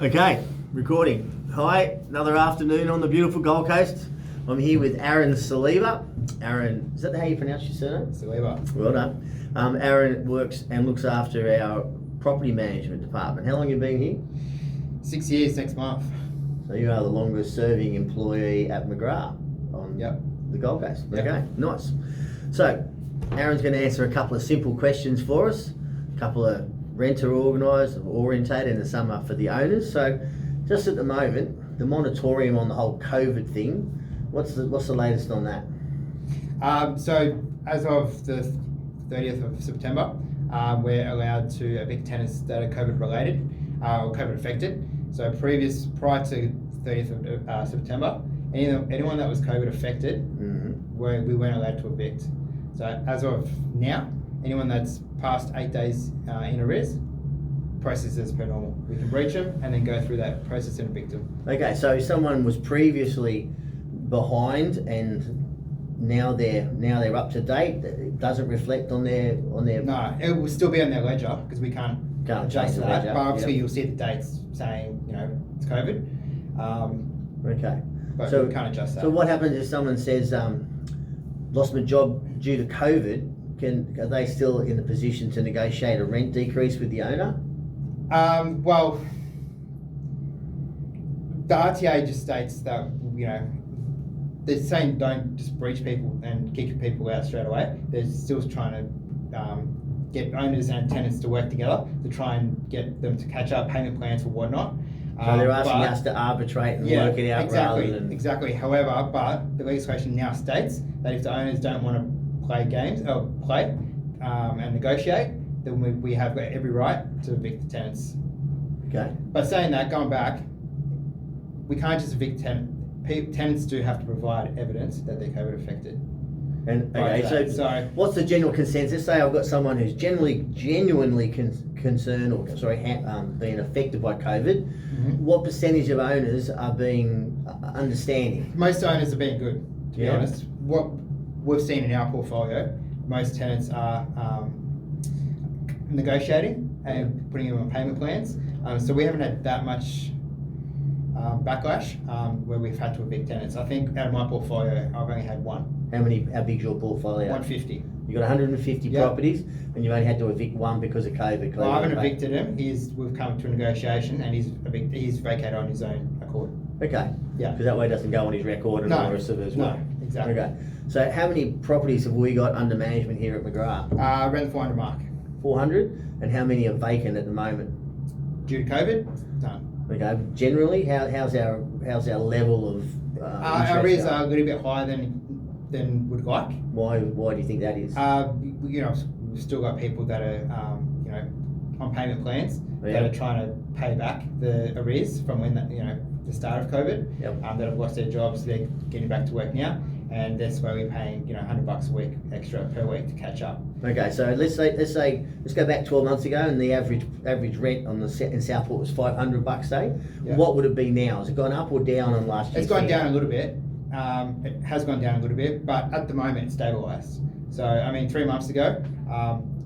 Okay, recording. Hi, another afternoon on the beautiful Gold Coast. I'm here with Aaron Saliba. Aaron, is that how you pronounce your surname? Saliba. Well done. Aaron works and looks after our property management department. How long have you been here? 6 years next month. So you are the longest serving employee at McGrath on the Gold Coast. Yep. Okay, nice. So Aaron's going to answer a couple of simple questions for us, a couple of renter orientated and some are for the owners. So just at the moment, the moratorium on the whole COVID thing, what's the latest on that? So as of the 30th of September, we're allowed to evict tenants that are COVID related or COVID affected. So prior to 30th of September, anyone that was COVID affected, we weren't allowed to evict. So as of now, anyone that's past 8 days in arrears, process as per normal. We can breach them and then go through that process and evict them. Okay, so if someone was previously behind and now they're up to date, it doesn't reflect on their. No, it will still be on their ledger because we can't adjust change the that. ledger, But obviously yep. you'll see the dates saying it's COVID. Okay. But So we can't adjust that. So what happens if someone says, lost my job due to COVID? Are they still in the position to negotiate a rent decrease with the owner? Well, the RTA just states that they're saying don't just breach people and kick people out straight away. They're still trying to get owners and tenants to work together to try and get them to catch up payment plans or whatnot. So they're asking us to arbitrate and work it out rather than... Exactly. However, but the legislation now states that if the owners don't want to play games and negotiate, then we have got every right to evict the tenants. Okay. But saying that, going back, we can't just evict tenants. Tenants do have to provide evidence that they're COVID affected. And okay, so what's the general consensus? Say I've got someone who's genuinely concerned or being affected by COVID. Mm-hmm. What percentage of owners are being understanding? Most owners are being good, to be honest. What we've seen in our portfolio, most tenants are negotiating and putting them on payment plans. So we haven't had that much backlash where we've had to evict tenants. I think out of my portfolio, I've only had one. How big's your portfolio? 150. You've got 150 properties and you've only had to evict one because of COVID. Well, I haven't evicted him. We've come to a negotiation and he's vacated on his own accord. Okay. Yeah. Because that way it doesn't go on his record and all the rest of it as well. No, exactly. Okay. So how many properties have we got under management here at McGrath? Around the 400 mark. 400? And how many are vacant at the moment? Due to COVID? None. Okay. Generally, how's our level of our arrears are a little bit higher than we'd like. Why do you think that is? We've still got people that are on payment plans that are trying to pay back the arrears from when the start of COVID. Yep. That have lost their jobs. They're getting back to work now, and they're slowly paying $100 a week extra per week to catch up. Okay, so let's go back 12 months ago, and the average rent in Southport was $500 a day. Yeah. What would it be now? Has it gone up or down on last year? It's gone down a little bit. It has gone down a little bit, but at the moment it's stabilised. So 3 months ago,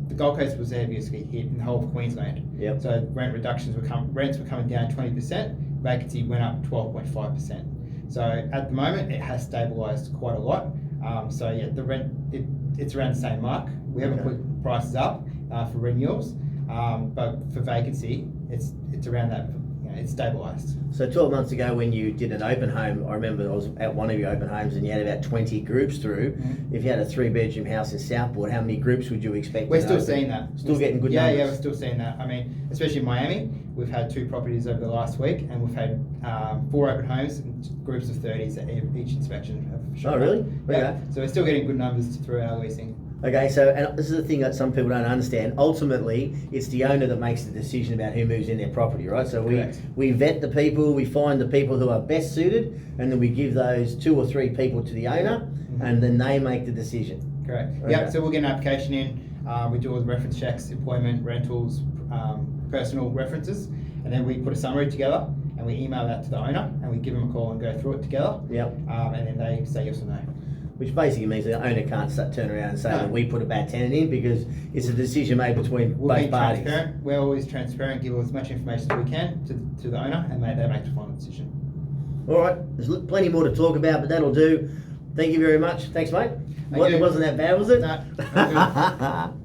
the Gold Coast was the heaviest hit in the whole of Queensland. Yep. So rents were coming down 20%. Vacancy went up 12.5%. So at the moment it has stabilised quite a lot. The rent it's around the same mark. We haven't put prices up for renewals, but for vacancy it's around that. It's stabilised. So 12 months ago when you did an open home, I remember I was at one of your open homes and you had about 20 groups through. Mm-hmm. If you had a 3-bedroom house in Southport, how many groups would you expect? We're still seeing that. Still getting good numbers? Yeah, we're still seeing that. Especially in Miami, we've had 2 properties over the last week and we've had 4 open homes and groups of 30s at each inspection. Oh, really? Yeah. Okay. So we're still getting good numbers through our leasing. Okay, so and this is the thing that some people don't understand. Ultimately, it's the owner that makes the decision about who moves in their property, right? So we vet the people, we find the people who are best suited, and then we give those 2 or 3 people to the owner, and then they make the decision. Correct. Okay. Yeah. So we'll get an application in. We do all the reference checks, employment, rentals, personal references, and then we put a summary together and we email that to the owner and we give them a call and go through it together. Yep. And then they say yes or no. which basically means the owner can't turn around and say No. that we put a bad tenant in, because it's a decision made between We'll both be parties. transparent. We're always transparent, give as much information as we can to the owner, and they make the final decision. All right, there's plenty more to talk about, but that'll do. Thank you very much. Thanks, mate. Thank you. Wasn't that bad, was it? No, all good.